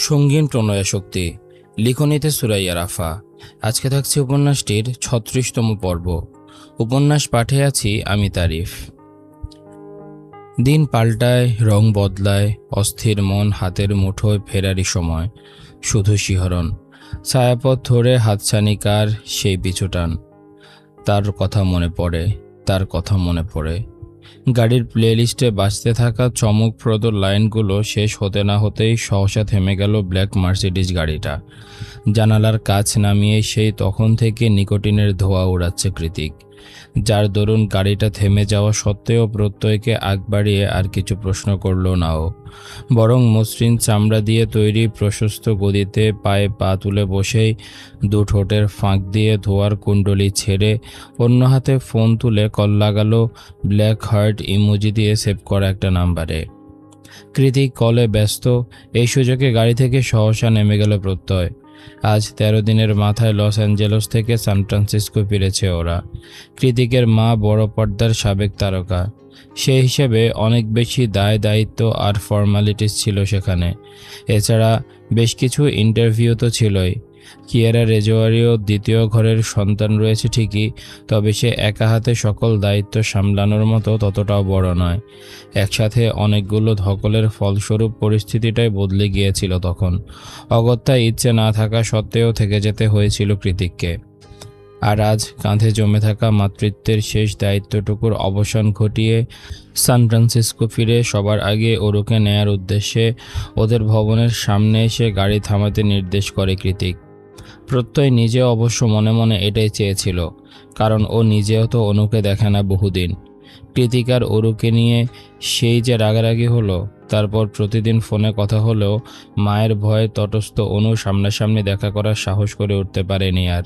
সঙ্গীন প্রণয়াশক্তি, লিখনীতে সুরাইয়া রাফা। আজকে থাকছে উপন্যাসটির ৩৬তম পর্ব। উপন্যাস পাঠে আছি আমি তারিফ। দিন পাল্টায়, রং বদলায়, অস্থির মন হাতের মুঠোয় ফেরারই সময়, শুধু শিহরণ। ছায়াপথ ধরে হাতছানিকার সেই পিছুটান, তার কথা মনে পড়ে, তার কথা মনে পড়ে। গাড়ির প্লেলিস্টে বাজতে থাকা চমকপ্রদ লাইনগুলো শেষ হতে না হতেই সহসা থেমে গেল ব্ল্যাক মার্সিডিজ গাড়িটা। জানালার কাচ নামিয়ে সেই তখন থেকে নিকোটিনের ধোঁয়া উড়াচ্ছে কৃতিক, যার দরুন গাড়িটা থেমে যাওয়া সত্ত্বেও প্রত্যয়কে আগ বাড়িয়ে আর কিছু প্রশ্ন করল না ও, বরং মসৃণ চামড়া দিয়ে তৈরি প্রশস্ত গদিতে পায়ে পা তুলে বসেই দু ঠোঁটের ফাঁক দিয়ে ধোয়ার কুণ্ডলি ছেড়ে অন্য হাতে ফোন তুলে কল লাগালো ব্ল্যাক হার্ট ইমোজি দিয়ে সেভ করা একটা নাম্বারে। কৃতিক কলে ব্যস্ত, এই সুযোগে গাড়ি থেকে সহসা নেমে গেল প্রত্যয়। আজ ১৩ দিনের মাথায় লস অ্যাঞ্জেলস থেকে সান ফ্রান্সিসকো ফিরেছে ওরা। কৃতিকের মা বড় পর্দার সাবেক তারকা, সেই হিসেবে অনেক বেশি দায় দায়িত্ব আর ফর্মালিটিস ছিল সেখানে। এছাড়া বেশ কিছু ইন্টারভিউ তো ছিলই। কিয়ারা রেজওয়ারিও দ্বিতীয় ঘরের সন্তান রয়েছে ঠিকই, তবে সে একা হাতে সকল দায়িত্ব সামলানোর মতো ততটাও বড় নয়। একসাথে অনেকগুলো ধকলের ফলস্বরূপ পরিস্থিতিটাই বদলে গিয়েছিল তখন। অগত্যা ইচ্ছে না থাকা সত্ত্বেও থেকে যেতে হয়েছিল কৃতিককে। আর আজ কাঁধে জমে থাকা মাতৃত্বের শেষ দায়িত্বটুকুর অবসান ঘটিয়ে সান ফ্রান্সিসকো ফিরে সবার আগে ওরুকে নেয়ার উদ্দেশ্যে ওদের ভবনের সামনে এসে গাড়ি থামাতে নির্দেশ করে কৃতিক। প্রত্যয় নিজে অবশ্য মনে মনে এটাই চেয়েছিল, কারণ ও নিজেও তো অনুকে দেখে না বহুদিন। কৃতিক আর অরুকে নিয়ে সেই যে রাগারাগি হলো, তারপর প্রতিদিন ফোনে কথা হলেও মায়ের ভয়ে তটস্থ অনু সামনাসামনি দেখা করার সাহস করে উঠতে পারেনি আর।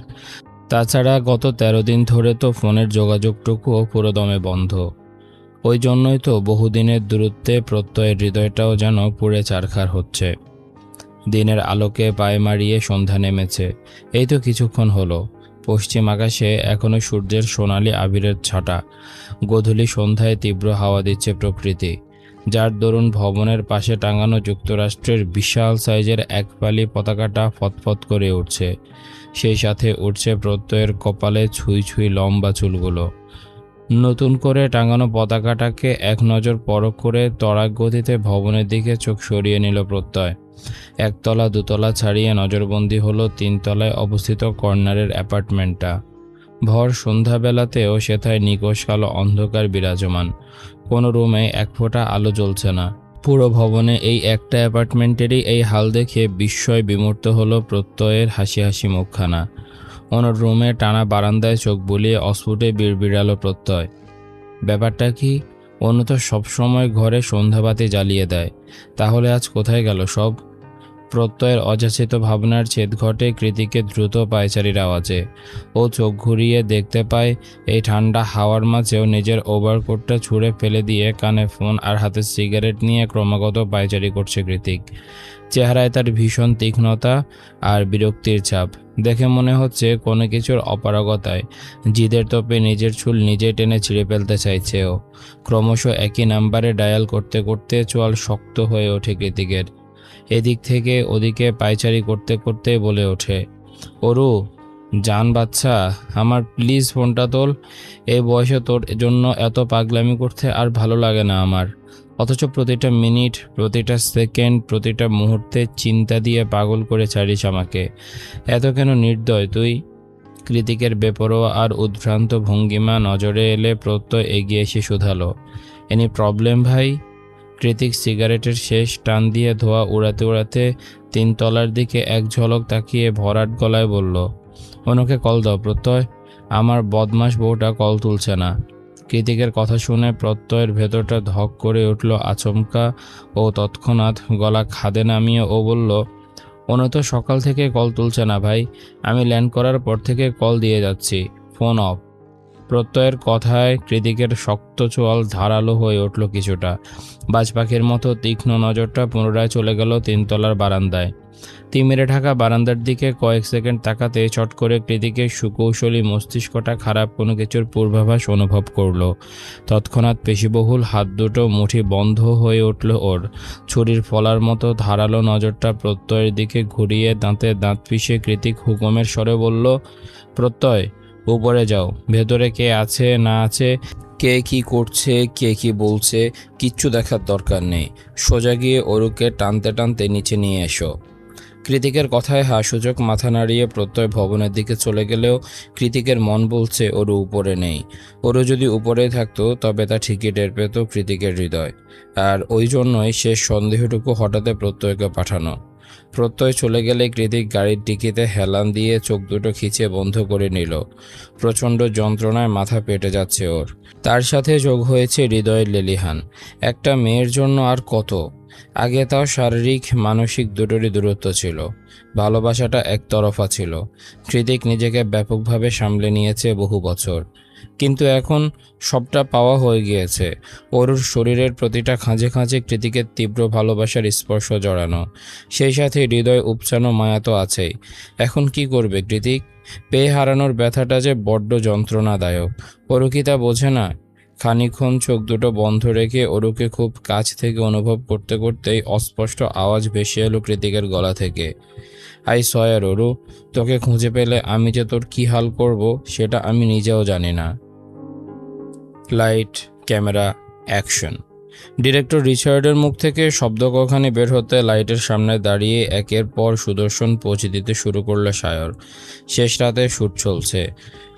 তাছাড়া গত ১৩ দিন ধরে তো ফোনের যোগাযোগটুকুও পুরোদমে বন্ধ। ওই জন্যই তো বহুদিনের দূরত্বে প্রত্যয়ের হৃদয়টাও যেন পুড়ে ছারখার হচ্ছে। দিনের আলোকে পায়ে মারিয়ে সন্ধ্যা নেমেছে, এই তো কিছুক্ষণ হলো। পশ্চিম আকাশে এখনো সূর্যের সোনালি আবিরের ছাটা। গোধূলি সন্ধ্যায় তীব্র হাওয়া দিচ্ছে প্রকৃতি, যার দরুন ভবনের পাশে টাঙানো যুক্তরাষ্ট্রের বিশাল সাইজের একপালি পতাকাটা ফতফত করে উঠছে। সেই সাথে উঠছে প্রত্যয়ের কপালে ছুঁই ছুঁই লম্বা চুলগুলো। নতুন করে টাঙানো পতাকাটাকে এক নজর পরখ করে তড়াক গতিতে ভবনের দিকে চোখ সরিয়ে নিল প্রত্যয়। একতলা দুতলা ছাড়িয়ে নজরবন্দি হলো ৩ তলায় অবস্থিত কর্নারের অ্যাপার্টমেন্টটা। ভর সন্ধ্যাবেলাতেও সেথায় নিকষ কালো অন্ধকার বিরাজমান। কোনো রুমে এক ফোঁটা আলো জ্বলছে না। পুরো ভবনে এই একটা অ্যাপার্টমেন্টেরই এই হাল দেখে বিস্ময় বিমূর্ত হলো প্রত্যয়ের হাসি হাসি মুখখানা। ওনার রুমে টানা বারান্দায় চোখ বুলিয়ে অস্ফুটে বিড়বিড়ালো প্রত্যয়। ব্যাপারটা কি? অনু তো সবসময় ঘরে সন্ধ্যাবাতি জ্বালিয়ে দেয়, তাহলে আজ কোথায় গেল সব? প্রত্যয়ের অযাচিত ভাবনার ছেদ ঘটে কৃতিকের দ্রুত পায়চারির আওয়াজে। ও চোখ ঘুরিয়ে দেখতে পায় এই ঠান্ডা হাওয়ার মাঝেও নিজের ওভারকোটটা ছুঁড়ে ফেলে দিয়ে কানে ফোন আর হাতে সিগারেট নিয়ে ক্রমাগত পায়চারি করছে কৃতিক। চেহারায় তার ভীষণ তীক্ষ্ণতা আর বিরক্তির ছাপ। দেখে মনে হচ্ছে কোনো কিছুর অপারগতায় জিদের তোপে নিজের চুল নিজে টেনে ছিঁড়ে ফেলতে চাইছে ও। ক্রমশ একই নাম্বারে ডায়াল করতে করতে চোয়াল শক্ত হয়ে ওঠে কৃতিকের। এদিক থেকে ওদিকে পায়চারি করতে করতে বলে ওঠে, ওরু জান বাচ্চা আমার, প্লিজ ফোনটা তোল। এই বয়সে তোর জন্য এত পাগলামি করতে আর ভালো লাগে না আমার। অথচ প্রতিটা মিনিট, প্রতিটা সেকেন্ড, প্রতিটা মুহূর্তে চিন্তা দিয়ে পাগল করে ছাড়িস আমাকে। এত কেন নির্দয় তুই? কৃতিকের বেপরোয়া আর উদ্ভ্রান্ত ভঙ্গিমা নজরে এলে প্রত্যয় এগিয়ে এসে শুধালো, এনি প্রবলেম ভাই? কৃতিক সিগারেটের শেষ টান দিয়ে ধোঁয়া উড়াতে উড়াতে ৩ তলার দিকে এক ঝলক তাকিয়ে ভরাট গলায় বলল, অনুকে কল দাও প্রত্যয়, আমার বদমাস বউটা কল তুলছে না। কৃতিকের কথা শুনে প্রত্যয়ের ভেতরটা ধক করে উঠল আচমকা ও তৎক্ষণাৎ গলা খাদে নামিয়ে ও বলল, অনু তো সকাল থেকে কল তুলছে না ভাই, আমি ল্যান্ড করার পর থেকে কল দিয়ে যাচ্ছি, ফোন অফ। প্রত্যয়ের কথায় কৃতিকের শক্ত চোয়াল ধারালো হয়ে উঠল কিছুটা। বাজ পাখির মতো তীক্ষ্ণ নজরটা পুনরায় চলে গেল ৩ তলার বারান্দায়। তিমিরে ঢাকা বারান্দার দিকে কয়েক সেকেন্ড তাকাতে চট করে কৃতিকের সুকৌশলী মস্তিষ্কটা খারাপ কোনো কিছুর পূর্বাভাস অনুভব করল। তৎক্ষণাৎ পেশিবহুল হাত দুটো মুঠি বন্ধ হয়ে উঠল ওর। ছুরির ফলার মতো ধারালো নজরটা প্রত্যয়ের দিকে ঘুরিয়ে দাঁতে দাঁত পিষে কৃতিক হুকুমের স্বরে বলল, প্রত্যয়, উপরে যাও। ভেতরে কে আছে না আছে, কে কি করছে, কে কি বলছে, কিচ্ছু দেখার দরকার নেই। সোজা গিয়ে অরুকে টানতে টানতে নিচে নিয়ে এসো। কৃতিকের কথায় হাসূচক মাথা নাড়িয়ে প্রত্যয় ভবনের দিকে চলে গেলেও কৃতিকের মন বলছে ওরু উপরে নেই। ওরু যদি উপরে থাকতো তবে তা ঠিকই টের পেত কৃতিকের হৃদয়। আর ওই জন্যই শেষ সন্দেহটুকু হঠাতে প্রত্যয়কে পাঠানো। প্রত্যয় চলে গেলে কৃতিক গাড়ির ডিকিতে হেলান দিয়ে চোখ দুটো খিচে বন্ধ করে নিল। প্রচণ্ড যন্ত্রণায় মাথা পেটে যাচ্ছে ওর। তার সাথে যোগ হয়েছে হৃদয়ের লেলিহান। একটা মেয়ের জন্য আর কত! আগে তাও শারীরিক মানসিক দুটোরই দূরত্ব ছিল, ভালোবাসাটা একতরফা ছিল। কৃতিক নিজেকে ব্যাপকভাবে সামলে নিয়েছে বহু বছর, কিন্তু এখন সবটা পাওয়া হয়ে গিয়েছে। ওর শরীরের প্রতিটা খাঁজে খাঁজে কৃতিকের তীব্র ভালোবাসার স্পর্শ জড়ানো, সেই সাথে হৃদয় উপচানো মায়া তো আছেই। এখন কি করবে কৃতিক? পেয়ে হারানোর ব্যথাটা যে বড্ড যন্ত্রণাদায়ক। ওরু কি তা বোঝে না? খানিকক্ষণ চোখ দুটো বন্ধ রেখে অরুকে খুব কাছ থেকে অনুভব করতে করতেই অস্পষ্ট আওয়াজ ভেসে এলো কৃতিকের গলা থেকে, আই সয়ার অরু, তোকে খুঁজে পেলে আমি যে তোর কি হাল করব সেটা আমি নিজেও জানি না। Light, camera, action. ডিরেক্টর রিচার্ডের মুখ থেকে শব্দ কখানি বের হতে লাইটের সামনে দাঁড়িয়ে একের পর সুদর্শন পোজ দিতে শুরু করলো সায়র। শেষ রাতে শ্যুট চলছে,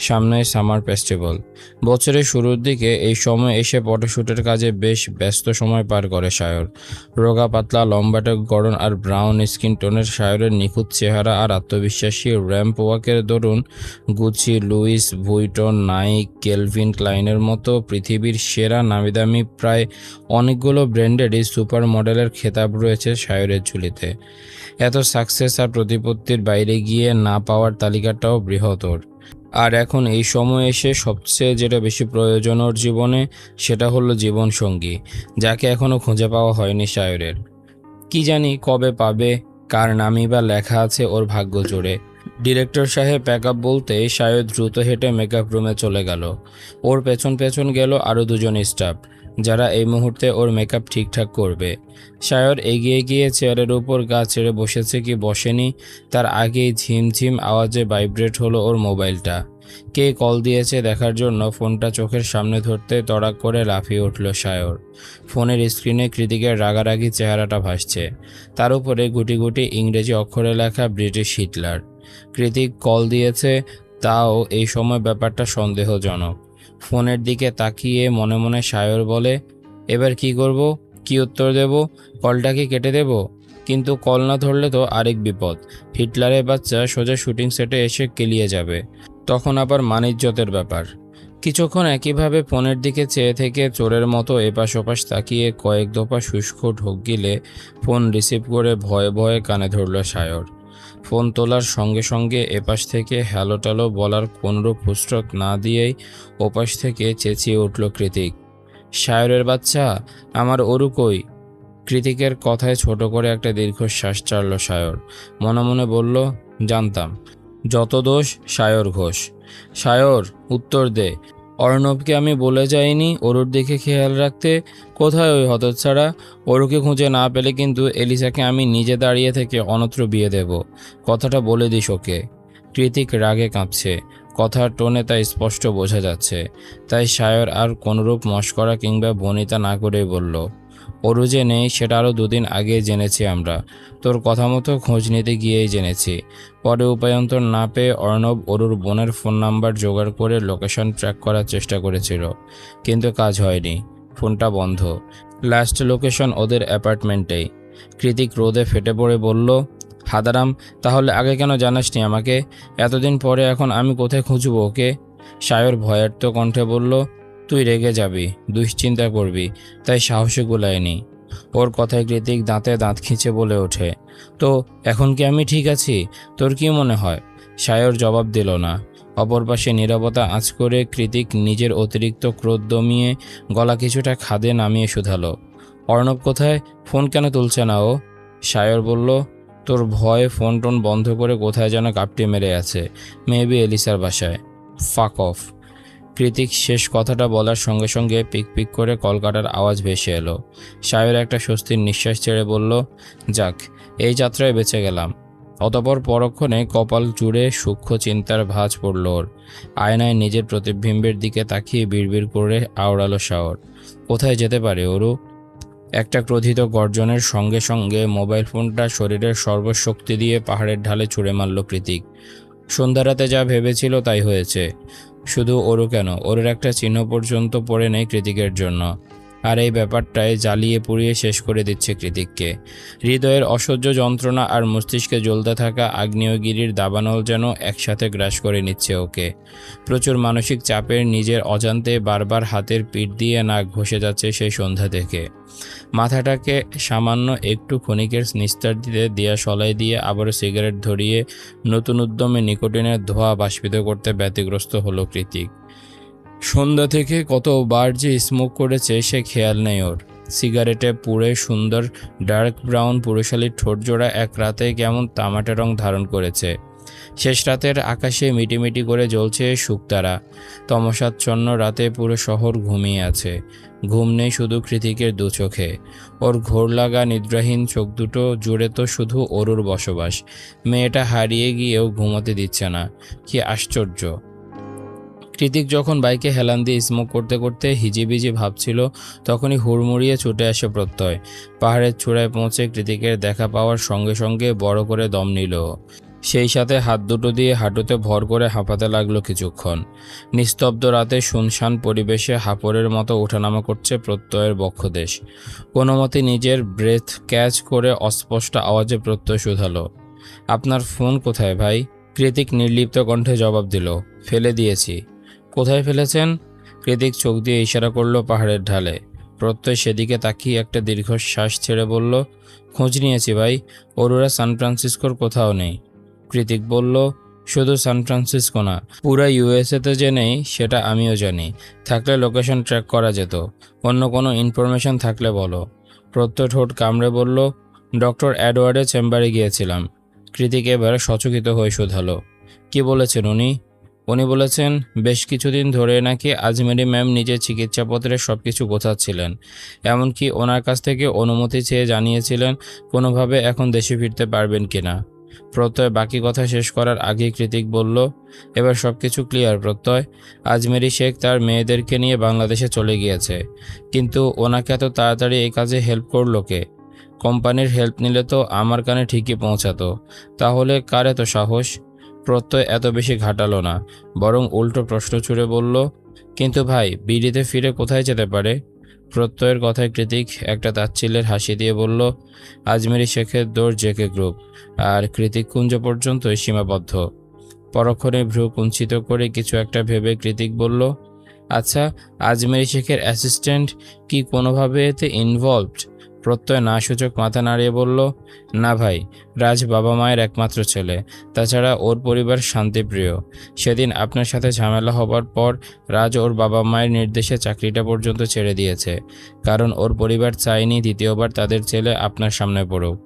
সামনে সামার ফেস্টিভ্যাল। বছরের শুরুর দিকে এই সময় এসে ফটোশ্যুটের কাজে বেশ ব্যস্ত সময় পার করে সায়র। রোগা পাতলা লম্বাটে গড়ন আর ব্রাউন স্কিন টোনের সায়রের নিখুঁত চেহারা আর আত্মবিশ্বাসী র্যাম্প ওয়াকের দরুন গুচি, লুইস ভুইটন, নাইক, কেলভিন ক্লাইনের মতো পৃথিবীর সেরা নামিদামি প্রায় অনেকগুলো ব্র্যান্ডেরই সুপার মডেলের খেতাব রয়েছে সায়রের ঝুলিতে। এত সাকসেস আর প্রতিপত্তির বাইরে গিয়ে না পাওয়ার তালিকাটাও বৃহত্তর। আর এখন এই সময় এসে সবচেয়ে যেটা বেশি প্রয়োজন ওর জীবনে, সেটা হলো জীবনসঙ্গী, যাকে এখনও খুঁজে পাওয়া হয়নি সায়রের। কি জানি কবে পাবে, কার নামই বা লেখা আছে ওর ভাগ্য জুড়ে। ডিরেক্টর সাহেব প্যাকআপ বলতে সায়র দ্রুত হেঁটে মেকআপ রুমে চলে গেল। ওর পেছন পেছন গেল আরও দুজন স্টাফ, যারা এই মুহূর্তে ওর মেকআপ ঠিকঠাক করবে। সায়র এগিয়ে গিয়ে চেয়ারের উপর গা ছেড়ে বসেছে কি বসেনি তার আগেই ঝিমঝিম আওয়াজে ভাইব্রেট হলো ওর মোবাইলটা। কে কল দিয়েছে দেখার জন্য ফোনটা চোখের সামনে ধরতে তড়াক করে লাফিয়ে উঠল সায়র। ফোনের স্ক্রিনে কৃতিকের রাগারাগি চেহারাটা ভাসছে, তার উপরে গুটি গুটি ইংরেজি অক্ষরে লেখা ব্রিটিশ হিটলার। কৃতিক কল দিয়েছে, তাও এই সময় ব্যাপারটা সন্দেহজনক। ফোনের দিকে তাকিয়ে মনে মনে সায়র বলে, এবার কি করব, কি উত্তর দেব? কলটা কি কেটে দেব? কিন্তু কল না ধরলে তো আরেক বিপদ। হিটলারের বাচ্চা সোজা শুটিং সেটে এসে কেলিয়ে যাবে, তখন আবার মানিজ্যতের ব্যাপার। কিছুক্ষণ একইভাবে ফোনের দিকে চেয়ে থেকে চোরের মতো এপাশ ওপাশ তাকিয়ে কয়েক দফা শুষ্ক ঢোক গিলে ফোন রিসিভ করে ভয়ে ভয়ে কানে ধরল সায়র। ফোন তোলার সঙ্গে সঙ্গে এপাশ থেকে হ্যালো ট্যালো বলার কোনরূপ ফুসরত না দিয়েই ওপাশ থেকে চেঁচিয়ে উঠল কৃতিক, সায়রের বাচ্চা, আমার অরু কই? কৃতিকের কথায় ছোট করে একটা দীর্ঘশ্বাস ছাড়ল সায়র। মনে মনে বলল, জানতাম, যত দোষ সায়র ঘোষ। সায়র, উত্তর দে। অর্ণবকে আমি বলে যাইনি অরুর দিকে খেয়াল রাখতে? কোথায় ওই হতচ্ছাড়া? অরুকে খুঁজে না পেলে কিন্তু এলিসাকে আমি নিজে দাঁড়িয়ে থেকে অনত্র বিয়ে দেব। কথাটা বলে দিস ওকে। কৃতিক রাগে কাঁপছে, কথার টোনে তা স্পষ্ট বোঝা যাচ্ছে। তাই সায়র আর কোনরূপ মশকরা কিংবা বনিতা না করেই বলল, অরু যে নেই সেটা আরও দুদিন আগে জেনেছি আমরা। তোর কথা মতো খোঁজ নিতে গিয়েই জেনেছি। পরে উপায়ন্তর না পেয়ে অর্ণব অরুর বোনের ফোন নাম্বার জোগাড় করে লোকেশন ট্র্যাক করার চেষ্টা করেছিল, কিন্তু কাজ হয়নি, ফোনটা বন্ধ। লাস্ট লোকেশন ওদের অ্যাপার্টমেন্টেই। কৃতিক রোদে ফেটে পড়ে বলল, হাদারাম, তাহলে আগে কেন জানাসনি আমাকে? এতদিন পরে এখন আমি কোথায় খুঁজব ওকে? সায়র ভয়ার্ত কণ্ঠে বলল, তুই রেগে যাবি, দুশ্চিন্তা করবি, তাই সাহসে গোলায়নি। ওর কথায় কৃতিক দাঁতে দাঁত খিঁচে বলে ওঠে, তো এখন কি আমি ঠিক আছি? তোর কি মনে হয়? সায়র জবাব দিল না। অপর পাশে নীরবতা আঁচ করে কৃতিক নিজের অতিরিক্ত ক্রোধ দমিয়ে গলা কিছুটা খাদে নামিয়ে শুধালো, অর্ণব কোথায়? ফোন কেন তুলছে না ও? সায়র বলল, তোর ভয়ে ফোন টোন বন্ধ করে কোথায় যেন কাপটি মেরে আছে, মেবি এলিসার বাসায়। ফাক অফ। কৃতিক শেষ কথাটা বলার সঙ্গে সঙ্গে পিক পিক করে কল কাটার আওয়াজ ভেসে এলো। সায়র একটা স্বস্তির নিঃশ্বাস ছেড়ে বলল, যাক, এই যাত্রায় বেঁচে গেলাম। অতপর পরক্ষণে কপাল জুড়ে সূক্ষ্ম চিন্তার ভাঁজ পড়ল ওর। আয়নায় নিজের প্রতিবিম্বের দিকে তাকিয়ে বিড়বিড় করে আওড়ালো শাওর। কোথায় যেতে পারে ওরু? একটা ক্রোধিত গর্জনের সঙ্গে সঙ্গে মোবাইল ফোনটা শরীরের সর্বশক্তি দিয়ে পাহাড়ের ঢালে ছুঁড়ে মারল কৃতিক। সন্ধ্যা রাতে যা ভেবেছিল তাই হয়েছে। শুধু ওরও কেন, ওর একটা চিহ্ন পর্যন্ত পড়ে নেই কৃতিকের জন্য। আর এই ব্যাপারটায় জ্বালিয়ে পুড়িয়ে শেষ করে দিচ্ছে কৃতিককে। হৃদয়ের অসহ্য যন্ত্রণা আর মস্তিষ্কে জ্বলতে থাকা আগ্নেয়গিরির দাবানল যেন একসাথে গ্রাস করে নিচ্ছে ওকে। প্রচুর মানসিক চাপের নিজের অজান্তে বারবার হাতের পিঠ দিয়ে নাক ঘষে যাচ্ছে সেই সন্ধ্যা থেকে। মাথাটাকে সামান্য একটু ক্ষণিকের নিস্তার দিতে দিয়া সলাই দিয়ে আবারও সিগারেট ধরিয়ে নতুন উদ্যমে নিকোটিনের ধোঁয়া বাষ্পিত করতে ব্যতিগ্রস্ত হলো কৃতিক। সন্ধ্যা থেকে কতবার যে স্মোক করেছে সে খেয়াল নেই ওর। সিগারেটে পুড়ে সুন্দর ডার্ক ব্রাউন পুরুষালী ঠোঁটজোড়া এক রাতে কেমন তামাটে রং ধারণ করেছে। শেষ রাতের আকাশে মিটিমিটি করে জ্বলছে শুকতারা। তমসাচ্ছন্ন রাতে পুরো শহর ঘুমিয়ে আছে। ঘুম নেই শুধু কৃতিকের দু চোখে। ওর ঘোর লাগা নিদ্রাহীন চোখ দুটো জুড়ে তো শুধু অরুর বসবাস। মেয়েটা হারিয়ে গিয়েও ঘুমোতে দিচ্ছে না। কি আশ্চর্য! কৃতিক যখন বাইকে হেলান দিয়ে স্মোক করতে করতে হিজিবিজি ভাবছিল, তখনই হুড়মুড়িয়ে ছুটে আসে প্রত্যয়। পাহাড়ের চূড়ায় পৌঁছে কৃতিকের দেখা পাওয়ার সঙ্গে সঙ্গে বড় করে দম নিল। সেই সাথে হাত দুটো দিয়ে হাঁটুতে ভর করে হাঁপাতে লাগলো কিছুক্ষণ। নিস্তব্ধ রাতে শুনশান পরিবেশে হাঁপড়ের মতো ওঠানামা করছে প্রত্যয়ের বক্ষদেশ। কোনো মতে নিজের ব্রেথ ক্যাচ করে অস্পষ্ট আওয়াজে প্রত্যয় শুধালো, আপনার ফোন কোথায় ভাই? কৃতিক নির্লিপ্ত কণ্ঠে জবাব দিল, ফেলে দিয়েছি। কোথায় ফেলেছেন? কৃতিক চোখ দিয়ে ইশারা করলো পাহাড়ের ঢালে। প্রত্যয় সেদিকে তাকিয়ে একটা দীর্ঘশ্বাস ছেড়ে বলল, খোঁজ নিয়েছি ভাই, অরোরা সান ফ্রান্সিসকোর কোথাও নেই। কৃতিক বলল, শুধু সান ফ্রান্সিসকো না, পুরা ইউএসএতে যে নেই সেটা আমিও জানি। থাকলে লোকেশন ট্র্যাক করা যেত। অন্য কোনো ইনফরমেশন থাকলে বলো। প্রত্যয় ঠোঁট কামড়ে বলল, ডক্টর এডওয়ার্ডের চেম্বারে গিয়েছিলাম। কৃতিক এবার সচকিত হয়ে শুধালো, কি বলেছেন উনি? উনি বলেছেন বেশ কিছুদিন ধরে নাকি আজমেরি ম্যাম নিজের চিকিৎসাপত্রে সব কিছু গোছাচ্ছিলেন। এমনকি ওনার কাছ থেকে অনুমতি চেয়ে জানিয়েছিলেন কোনোভাবে এখন দেশে ফিরতে পারবেন কিনা। প্রত্যয় বাকি কথা শেষ করার আগেই কৃতিক বলল, এবার সব কিছু ক্লিয়ার প্রত্যয়। আজমেরি শেখ তার মেয়েদেরকে নিয়ে বাংলাদেশে চলে গিয়েছে। কিন্তু ওনাকে এত তাড়াতাড়ি এই কাজে হেল্প করলো কে? কোম্পানির হেল্প নিলে তো আমার কানে ঠিকই পৌঁছাতো। তাহলে কার এত সাহস? প্রত্যয় এত বেশি ঘাটালো না, বরং উল্টো প্রশ্ন ছুড়ে বলল, কিন্তু ভাই, বিড়িতে ফিরে কোথায় যেতে পারে? প্রত্যয়ের কথায় কৃতিক একটা তাচ্ছিল্যের হাসি দিয়ে বলল, আজমেরি শেখের দৌড় জেকে গ্রুপ, আর কৃতিক কুঞ্জ পর্যন্তই সীমাবদ্ধ। পরক্ষণে ভ্রু কুঞ্চিত করে কিছু একটা ভেবে কৃতিক বলল, আচ্ছা, আজমেরি শেখের অ্যাসিস্ট্যান্ট কি কোনোভাবে এতে ইনভলভড? প্রত্যয় না সূচক মাথা নাড়িয়ে বলল, না ভাই, রাজ বাবা মায়ের একমাত্র ছেলে। তাছাড়া ওর পরিবার শান্তিপ্রিয়। সেদিন আপনার সাথে ঝামেলা হবার পর রাজ ওর বাবা মায়ের নির্দেশে চাকরিটা পর্যন্ত ছেড়ে দিয়েছে, কারণ ওর পরিবার চায়নি দ্বিতীয়বার তাদের ছেলে আপনার সামনে পড়ুক।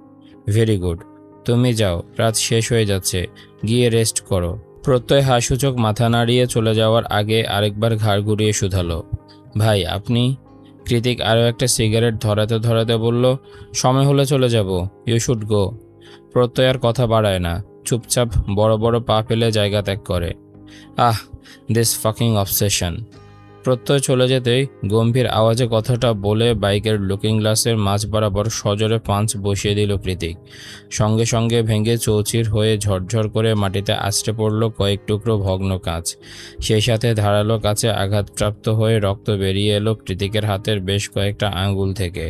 ভেরি গুড, তুমি যাও, রাত শেষ হয়ে যাচ্ছে, গিয়ে রেস্ট করো। প্রত্যয় হাসূচক মাথা নাড়িয়ে চলে যাওয়ার আগে আরেকবার ঘাড় ঘুরিয়ে শুধালো, ভাই আপনি? কৃতিক আরও একটা সিগারেট ধরাতে ধরাতে বলল, সময় হলে চলে যাব, ইউ শুড গো। প্রত্যয় আর কথা বাড়ায় না, চুপচাপ বড় বড় পা ফেলে জায়গা ত্যাগ করে। আহ, দিস ফাকিং অবসেশন। প্রত্যয় চলে যেতেই গম্ভীর আওয়াজে কথাটা বলে বাইকের লুকিং গ্লাসের মাঝ বরাবর সজোরে পাঞ্চ বসিয়ে দিল কৃতিক। সঙ্গে সঙ্গে ভেঙে চৌচির হয়ে ঝরঝর করে মাটিতে আছড়ে পড়ল কয়েক টুকরো ভগ্ন কাঁচ। সেই সাথে ধারালো কাছে আঘাতপ্রাপ্ত হয়ে রক্ত বেরিয়ে এলো কৃতিকের হাতের বেশ কয়েকটা আঙ্গুল থেকে।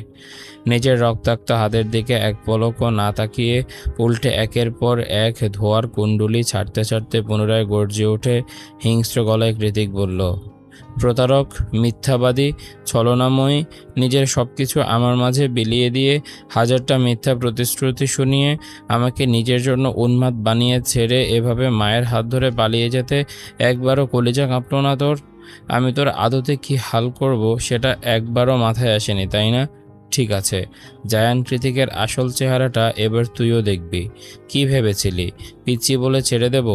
নিজের রক্তাক্ত হাতের দিকে এক পলকও না তাকিয়ে উল্টে একের পর এক ধোয়ার কুণ্ডুলি ছাড়তে ছাড়তে পুনরায় গর্জে ওঠে হিংস্র গলায় কৃতিক বলল, প্রতারক, মিথ্যাবাদী, ছলনাময়ী, নিজের সব কিছু আমার মাঝে বিলিয়ে দিয়ে হাজারটা মিথ্যা প্রতিশ্রুতি শুনিয়ে আমাকে নিজের জন্য উন্মাদ বানিয়ে ছেড়ে এভাবে মায়ের হাত ধরে পালিয়ে যেতে একবারও কলিজা কাঁপল না তোর? আমি তোর আদতে কি হাল করব সেটা একবারও মাথায় আসেনি, তাই না? ঠিক আছে, জায়ান কৃতিকের আসল চেহারাটা এবার তুইও দেখবি। কি ভেবেছিলি পিচ্চি বলে ছেড়ে দেব?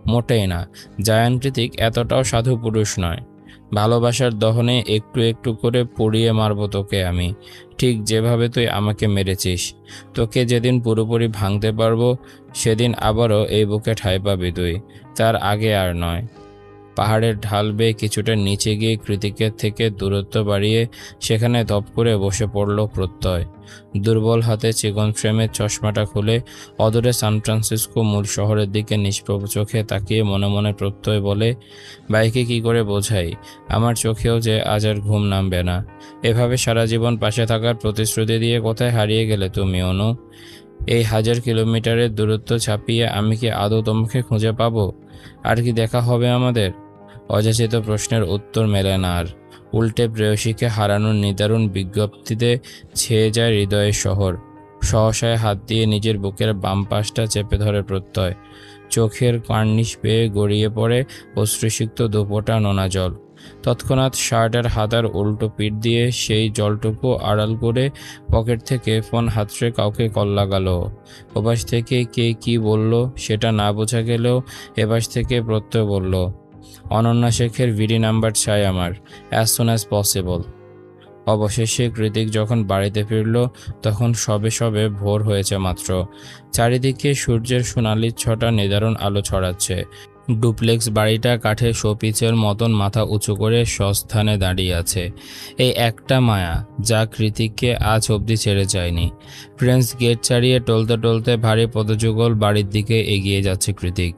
মোটেই না। জায়ান কৃতিক এতটাও সাধু পুরুষ নয়। ভালোবাসার দহনে একটু একটু করে পুড়িয়ে মারবো তোকে আমি, ঠিক যেভাবে তুই আমাকে মেরেছিস। তোকে যেদিন পুরোপুরি ভাঙতে পারবো সেদিন আবারও এই বুকে ঠাঁই পাবি তুই, তার আগে আর নয়। পাহাড়ের ঢাল বেয়ে কিছুটা নিচে গিয়ে কৃতিকের থেকে দূরত্ব বাড়িয়ে সেখানে ধপ করে বসে পড়ল প্রত্যয়। দুর্বল হাতে চিকন ফ্রেমের চশমাটা খুলে অদূরে সান ফ্রান্সিসকো মূল শহরের দিকে নিষ্প্রভ চোখে তাকিয়ে মনে মনে প্রত্যয় বলে, বাইকে কি করে বোঝাই, আমার চোখেও যে আজ আর ঘুম নামবে না। এভাবে সারা জীবন পাশে থাকার প্রতিশ্রুতি দিয়ে কোথায় হারিয়ে গেলে তুমি অনু? এই 1000 কিলোমিটারের দূরত্ব ছাপিয়ে আমি কি আদৌ তোমাকে খুঁজে পাবো? আর কি দেখা হবে আমাদের? অযাচিত প্রশ্নের উত্তর মেলে না আর। উল্টে প্রেয়সীকে হারানোর নিদারুণ বিজ্ঞপ্তিতে ছেয়ে যায় হৃদয়ের শহর। সহসায় হাত দিয়ে নিজের বুকের বাম পাশটা চেপে ধরে প্রত্যয়। চোখের কার্নিশ পেয়ে গড়িয়ে পড়ে অশ্রুসিক্ত দুপোটা নোনা জল। তৎক্ষণাৎ শার্টের হাতার উল্টো পিঠ দিয়ে সেই জলটুকু আড়াল করে পকেট থেকে ফোন হাতড়ে কাউকে কল লাগালো। ওপাশ থেকে কে কি বলল সেটা না বোঝা গেলেও এপাশ থেকে প্রত্যয় বলল, অনন্যা শেখের ভিডি নাম্বার চাই আমার, অ্যাজ সুন অ্যাজ পসিবল। অবশেষে কৃতিক যখন বাড়িতে ফিরল তখন সবে সবে ভোর হয়েছে মাত্র। চারিদিকে সূর্যের সোনালি ছটা নিদারুণ আলো ছড়াচ্ছে। ডুপ্লেক্স বাড়িটা কাঠের শোপিসের মতন মাথা উঁচু করে স্বস্থানে দাঁড়িয়ে আছে। এই একটা মায়া যা কৃতিককে আজ অবধি ছেড়ে যায়নি। প্রিন্স গেট ছাড়িয়ে টলতে টলতে ভারী পদযুগল বাড়ির দিকে এগিয়ে যাচ্ছে কৃতিক।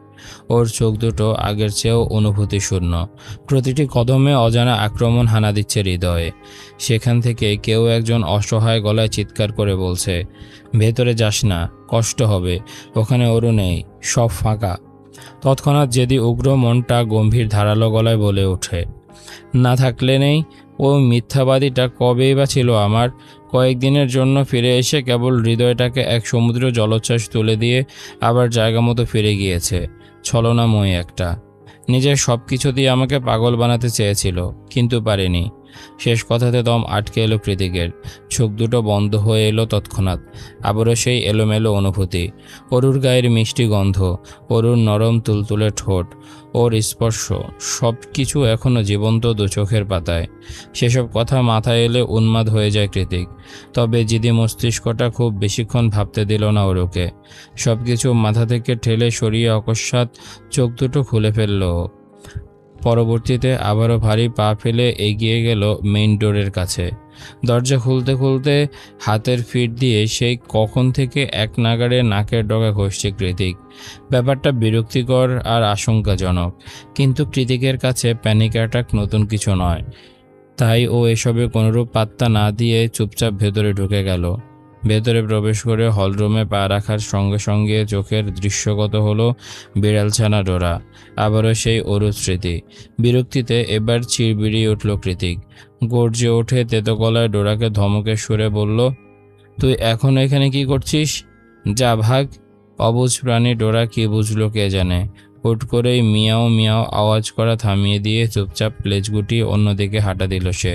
ওর চোখ দুটো আগের চেয়েও অনুভূতি শূন্য। প্রতিটি কদমে অজানা আক্রমণ হানা দিচ্ছে হৃদয়ে। সেখান থেকে কেউ একজন অসহায় গলায় চিৎকার করে বলছে, ভেতরে যাস না, কষ্ট হবে, ওখানে ওরও নেই, সব ফাঁকা। তৎক্ষণাৎ যেদি উগ্র মনটা গম্ভীর ধারালো গলায় বলে ওঠে, না থাকলে নেই। ও মিথ্যাবাদীটা কবেই বা ছিল আমার। কয়েকদিনের জন্য ফিরে এসে কেবল হৃদয়টাকে এক সমুদ্র জলোচ্ছ্বাস তুলে দিয়ে আবার জায়গা মতো ফিরে গিয়েছে। ছলনাময়ী একটা। নিজের সব কিছু দিয়ে আমাকে পাগল বানাতে চেয়েছিল, কিন্তু পারেনি। শেষ কথাতে দম আটকে এলো কৃতিকের। চোখ দুটো বন্ধ হয়ে এলো তৎক্ষণাৎ। আবারও সেই এলোমেলো অনুভূতি। অরুর গায়ের মিষ্টি গন্ধ, অরুর নরম তুলতুলে ঠোঁট, ওর স্পর্শ, সব কিছু এখনও জীবন্ত দু চোখের পাতায়। সেসব কথা মাথায় এলে উন্মাদ হয়ে যায় কৃতিক। তবে জিদি মস্তিষ্কটা খুব বেশিক্ষণ ভাবতে দিল না ওরুকে। সব কিছু মাথা থেকে ঠেলে সরিয়ে অকস্মাৎ চোখ দুটো খুলে ফেলল। পরবর্তীতে আবারও ভারী পা ফেলে এগিয়ে গেল মেইন ডোরের কাছে। দরজা খুলতে খুলতে হাতের ফিট দিয়ে সেই কখন থেকে এক নাগাড়ে নাকের ডগা ঘষছে কৃতিক। ব্যাপারটা বিরক্তিকর আর আশঙ্কাজনক, কিন্তু কৃতিকের কাছে প্যানিক অ্যাটাক নতুন কিছু নয়। তাই ও এসবে কোনোরূপ পাত্তা না দিয়ে চুপচাপ ভেতরে ঢুকে গেল। ভেতরে প্রবেশ করে হলরুমে পা রাখার সঙ্গে সঙ্গে চোখের দৃশ্যগত হলো বিড়ালছানা ডোরা। আবারও সেই অরু স্মৃতি। বিরক্তিতে এবার চিড়বিড়িয়ে উঠল কৃতিক। গর্জে ওঠে তেতো গলায় ডোরাকে ধমকের সুরে বলল, তুই এখন এখানে কি করছিস? যা ভাগ। অবুঝ প্রাণী ডোরা কি বুঝলো কে জানে। হুট করেই মিয়াও মিয়াও আওয়াজ করা থামিয়ে দিয়ে চুপচাপ লেজ গুটিয়ে অন্যদিকে হাঁটা দিল সে।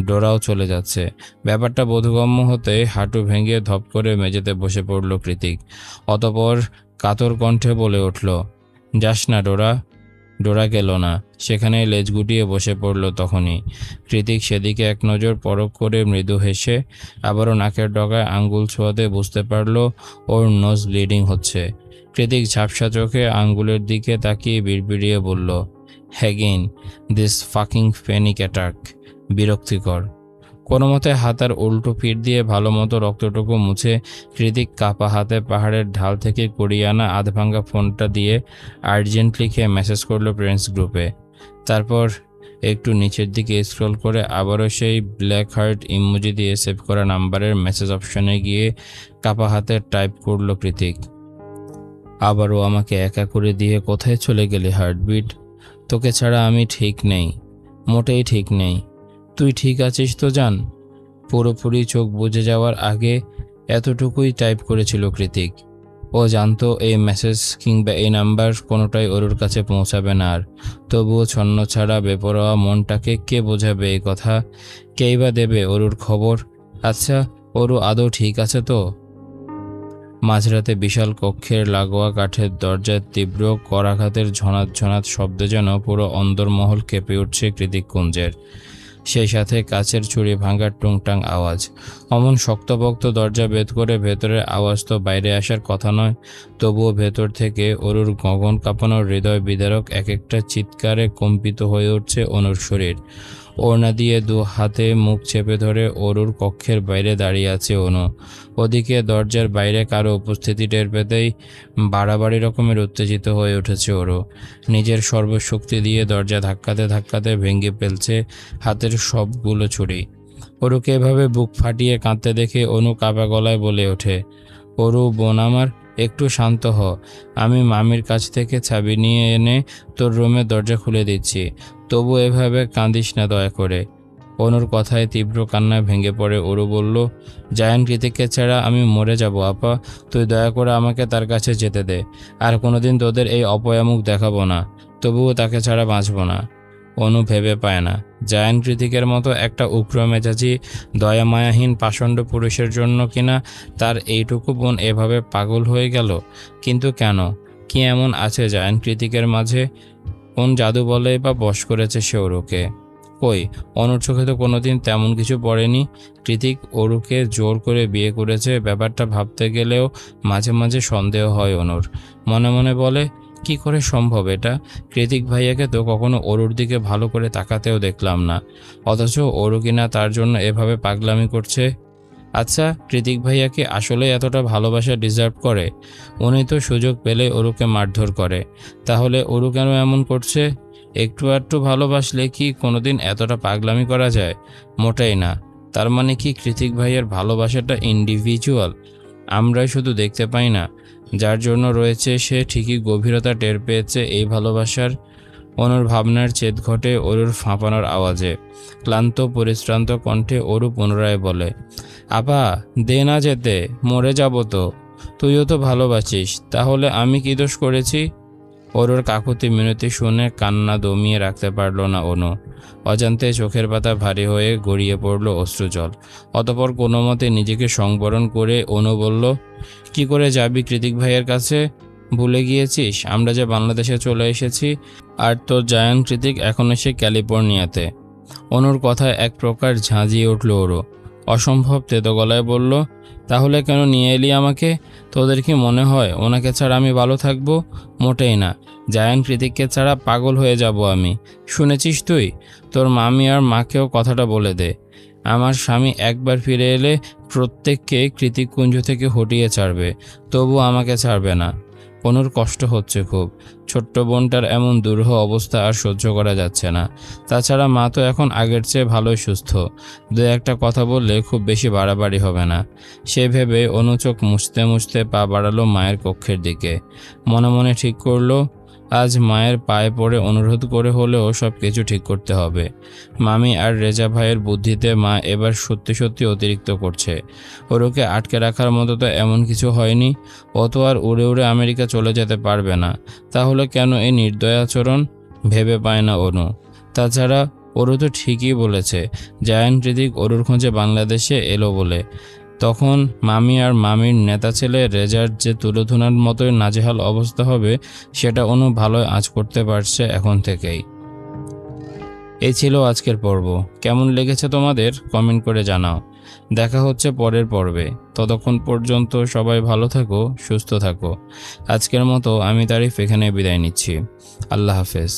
ডোরাও চলে যাচ্ছে। ব্যাপারটা বোধগম্য হতে হাঁটু ভেঙে ধপ করে মেঝেতে বসে পড়ল কৃতিক। অতপর কাতর কণ্ঠে বলে উঠল, যাস না ডোরা। ডোরা গেল না, সেখানেই লেজ গুটিয়ে বসে পড়ল তখনই। কৃতিক সেদিকে এক নজর পরখ করে মৃদু হেসে আবারও নাকের ডগায় আঙ্গুল ছোঁয়াতে বুঝতে পারল ওর নোজ ব্লিডিং হচ্ছে। কৃতিক ঝাপসা চোখে আঙ্গুলের দিকে তাকিয়ে বিড়বিড়িয়ে বলল, হ্যাগিন, দিস ফাকিং প্যানিক অ্যাটাক। বিরক্তিকর। কোনো মতে হাতার উল্টো পিঠ দিয়ে ভালো মতো রক্তটুকু মুছে কৃতিক কাপা হাতে পাহাড়ের ঢাল থেকে কুড়িয়ে আনা আধভাঙ্গা ফোনটা দিয়ে আর্জেন্ট লিখে মেসেজ করলো ফ্রেন্ডস গ্রুপে। তারপর একটু নিচের দিকে স্ক্রল করে আবারও সেই ব্ল্যাক হার্ট ইমোজি দিয়ে সেভ করা নাম্বারের মেসেজ অপশনে গিয়ে কাপা হাতে টাইপ করলো কৃতিক, আবারও আমাকে একা করে দিয়ে কোথায় চলে গেলি হার্টবিট? তোকে ছাড়া আমি ঠিক নেই, মোটেই ঠিক নেই। তুই ঠিক আছিস তো জান? পুরোপুরি চোখ বুজে যাওয়ার আগে এতটুকুই টাইপ করেছিল কৃতিক। ও জানতো এই মেসেজ কিংবা এই নাম্বার কোনোটাই ওর কাছে পৌঁছাবে না আর। তবুও ছন্ন ছাড়া বেপরোয়া মনটাকে কে বোঝাবে এই কথা? কেই বা দেবে ওর খবর? আচ্ছা, ওরও আদৌ ঠিক আছে তো? মাঝরাতে বিশাল কক্ষের লাগোয়া কাঠের দরজার তীব্র করাঘাতের ঝনাত ঝনাত শব্দে যেন পুরো অন্দরমহল কেঁপে উঠছে কৃতিককুঞ্জের। সেই সাথে কাচের চুড়ি ভাঙার টুংটাং আওয়াজ। অমন শক্তপোক্ত দরজা ভেদ করে ভেতরের আওয়াজ তো বাইরে আসার কথা নয়, তবুও ভেতর থেকে অরুর গগন কাঁপানোর হৃদয় বিদারক এক একটা চিৎকারে কম্পিত হয়ে উঠছে অনুর শরীর। ওড়না দিয়ে দু হাতে মুখ চেপে ধরে অরুর কক্ষের বাইরে দাঁড়িয়ে আছে অনু। ওদিকে দরজার বাইরে কারো উপস্থিতি টের পেতেই বাড়াবাড়ি রকমের উত্তেজিত হয়ে উঠেছে ওরও। নিজের সর্বশক্তি দিয়ে দরজা ধাক্কাতে ধাক্কাতে ভেঙে ফেলছে হাতের সবগুলো ছুরি। অরুকে এভাবে বুক ফাটিয়ে কাঁদতে দেখে অনু কাঁপা গলায় বলে ওঠে, অরু বোন আমার, একটু শান্ত হ। আমি মামির কাছ থেকে চাবি নিয়ে এনে তোর রুমের দরজা খুলে দিচ্ছি, তবু এভাবে কাঁদিস না দয়া করে। অনুর কথায় তীব্র কান্নায় ভেঙে পড়ে অরু বলল, জায়ান কৃতিককে ছাড়া আমি মরে যাব আপা, তুই দয়া করে আমাকে তার কাছে যেতে দে। আর কোনোদিন তোদের এই অপয়ামুখ দেখাবো না, তবুও তাকে ছাড়া বাঁচব না। অনু ভেবে পায় না, জায়ান কৃতিকের মতো একটা উগ্র মেজাজি দয়া মায়াহীন পাষণ্ড পুরুষের জন্য কিনা তার এইটুকু বোন এভাবে পাগল হয়ে গেল। কিন্তু কেন? কি এমন আছে জায়ান কৃতিকের মাঝে? কোন জাদু বলে বা বশ করেছে সে অরুকে? কই, অনুর চোখে তো কোনোদিন তেমন কিছু পড়েনি। কৃতিক অরুকে জোর করে বিয়ে করেছে ব্যাপারটা ভাবতে গেলেও মাঝে মাঝে সন্দেহ হয় অনুর। মনে মনে বলে, কি করে সম্ভব এটা? কৃতিক ভাইয়াকে তো কখনো অরুর দিকে ভালো করে তাকাতেও দেখলাম না, অথচ অরু কিনা তার জন্য এভাবে পাগলামি করছে। আচ্ছা, কৃতিক ভাইয়া কি আসলে এতটা ভালোবাসা ডিজার্ভ করে? উনি তো সুযোগ পেলে অরুকে মারধর করে, তাহলে অরু কেন এমন করছে? একটু আধটু ভালোবাসলে কি কোনোদিন এতটা পাগলামি করা যায়? মোটেই না। তার মানে কি কৃতিক ভাইয়ের ভালোবাসাটা ইন্ডিভিজুয়াল, আমরাই শুধু দেখতে পাই না? যার জন্য রয়েছে সে ঠিকই গভীরতা টের পেয়েছে এই ভালোবাসার। অনুর ভাবনার ছেদ ঘটে অরুর ফাঁপানোর আওয়াজে। ক্লান্ত পরিশ্রান্ত কণ্ঠে অরু পুনরায় বলে, আপা দে না যেতে, মরে যাব তো। তুইও তো ভালোবাসিস, তাহলে আমি কি দোষ করেছি? অরুর কাকুতি মিনতি শুনে কান্না দমিয়ে রাখতে পারল না অনু। অজান্তে চোখের পাতা ভারী হয়ে গড়িয়ে পড়ল অশ্রুজল। অতপর কোনো মতে নিজেকে সংবরণ করে অনু বলল, কি করে যাবি কৃতিক ভাইয়ের কাছে? ভুলে গিয়েছিস আমরা যে বাংলাদেশে চলে এসেছি, আর তোর জায়ান কৃতিক এখন এসে ক্যালিফোর্নিয়াতে? অনুর কথায় এক প্রকার ঝাঁঝিয়ে উঠল ওরও। অসম্ভব তেতো গলায় বলল, তাহলে কেন নিয়ে এলি আমাকে? তোদের কি মনে হয় ওনাকে ছাড়া আমি ভালো থাকবো? মোটেই না। জায়ান কৃতিককে ছাড়া পাগল হয়ে যাব আমি। শুনেছিস তুই? তোর মামি আর মাকেও কথাটা বলে দে। আমার স্বামী একবার ফিরে এলে প্রত্যেককে কৃতিককুঞ্জ থেকে হটিয়ে ছাড়বে, তবু আমাকে ছাড়বে না। অনুর কষ্ট হচ্ছে খুব। ছোট্ট বোনটার এমন দুরূহ অবস্থা আর সহ্য করা যাচ্ছে না। তাছাড়া মা তো এখন আগের চেয়ে ভালোই সুস্থ, দু একটা কথা বললে খুব বেশি বাড়াবাড়ি হবে না। সে ভেবে অনু চোখ মুছতে মুছতে পা বাড়ালো মায়ের কক্ষের দিকে। মনে মনে ঠিক করলো, আজ মায়ের পায়ে পড়ে অনুরোধ করে হলেও সব কিছু ঠিক করতে হবে। মামি আর রেজা ভাইয়ের বুদ্ধিতে মা এবার সত্যি সত্যি অতিরিক্ত করছে। ওরকে আটকে রাখার মতো তো এমন কিছু হয়নি। ও তো আর উড়ে উড়ে আমেরিকা চলে যেতে পারবে না, তাহলে কেন এই নির্দয় আচরণ? ভেবে পায় না অনু। তাছাড়া ওরু তো ঠিকই বলেছে, জায়ান কৃতিক অরুর খোঁজে বাংলাদেশে এলো বলে। তখন মামি আর মামির নেতা ছেলে রেজার যে তুলোধুনার মতোই নাজেহাল অবস্থা হবে, সেটা অনু ভালোই আঁচ করতে পারছে এখন থেকেই। এই ছিল আজকের পর্ব। কেমন লেগেছে তোমাদের কমেন্ট করে জানাও। দেখা হচ্ছে পরের পর্বে। ততক্ষণ পর্যন্ত সবাই ভালো থাকো, সুস্থ থাকো। আজকের মতো আমি তারিফ এখানে বিদায় নিচ্ছি। আল্লাহ হাফেজ।